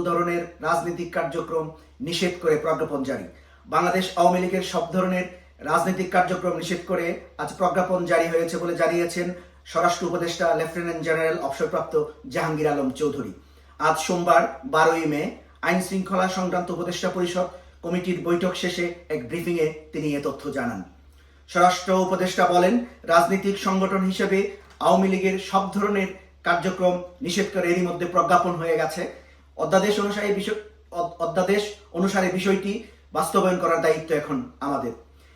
ধরনের রাজনৈতিক কার্যক্রম নিষেধ করে প্রজ্ঞাপন জারি। বাংলাদেশ আওয়ামী লীগের সব ধরনের রাজনৈতিক কার্যক্রম নিষেধ করে আজ প্রজ্ঞাপন জারি হয়েছে বলে জানিয়েছেন স্বরাষ্ট্র উপদেষ্টা লেফটেন্যান্ট জেনারেল অবসরপ্রাপ্ত জাহাঙ্গীর আলম চৌধুরী। আজ সোমবার 12ই মে আইন শৃঙ্খলা সংক্রান্ত উপদেষ্টা পরিষদ কমিটির বৈঠক শেষে এক ব্রিফিংয়ে তিনি এ তথ্য জানান। স্বরাষ্ট্র উপদেষ্টা বলেন, রাজনৈতিক সংগঠন হিসেবে আওয়ামী লীগের সব ধরনের কার্যক্রম নিষেধ করে এরই মধ্যে প্রজ্ঞাপন হয়ে গেছে। অধ্যাদেশ অনুসারে বিষয়টি বাস্তবায়ন করার দায়িত্ব এখন আমাদের।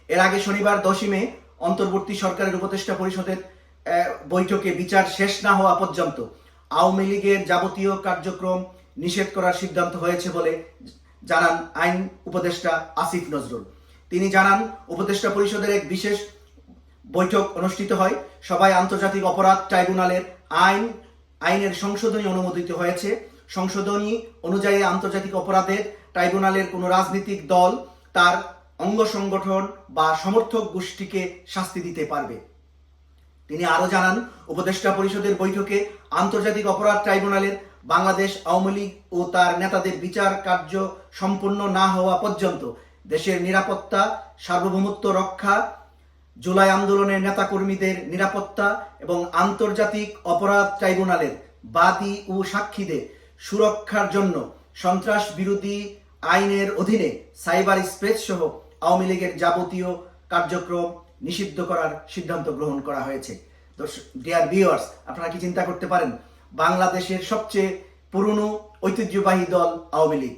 এর আগে শনিবার 10ই মে অন্তর্বর্তী সরকারের উপদেষ্টা পরিষদের বৈঠকে বিচার শেষ না হওয়া পর্যন্ত আওয়ামী লীগের যাবতীয় কার্যক্রম নিষেধ করার সিদ্ধান্ত হয়েছে বলে জানান আইন উপদেষ্টা আসিফ নজরুল। তিনি জানান, উপদেষ্টা পরিষদের এক বিশেষ বৈঠক অনুষ্ঠিত হয়। সভায় আন্তর্জাতিক অপরাধ ট্রাইব্যুনালের আইনের সংশোধনী অনুমোদিত হয়েছে। সংশোধনী অনুযায়ী আন্তর্জাতিক অপরাধের ট্রাইব্যুনালের কোনো রাজনৈতিক দল তার অঙ্গ সংগঠন বা সমর্থক গোষ্ঠীকে শাস্তি দিতে পারবে। তিনি আরো জানান, উপদেষ্টা পরিষদের বৈঠকে আন্তর্জাতিক অপরাধ ট্রাইব্যুনালের বাংলাদেশ আওয়ামী লীগ ও তার নেতাদের বিচার কার্য সম্পূর্ণ না হওয়া পর্যন্ত দেশের নিরাপত্তা, সার্বভৌমত্ব রক্ষা, জুলাই আন্দোলনের নেতাকর্মীদের নিরাপত্তা এবং আন্তর্জাতিক অপরাধ ট্রাইব্যুনালের বাদী ও সাক্ষীদের সুরক্ষার জন্য সন্ত্রাস বিরোধী আইনের অধীনে সাইবার স্পেস সহ আওয়ামী লীগের যাবতীয় কার্যক্রম নিষিদ্ধ করার সিদ্ধান্ত গ্রহণ করা হয়েছে। ডিয়ার ভিউয়ার্স, আপনারা কি চিন্তা করতে পারেন, বাংলাদেশের সবচেয়ে পুরনো ঐতিহ্যবাহী দল আওয়ামী লীগ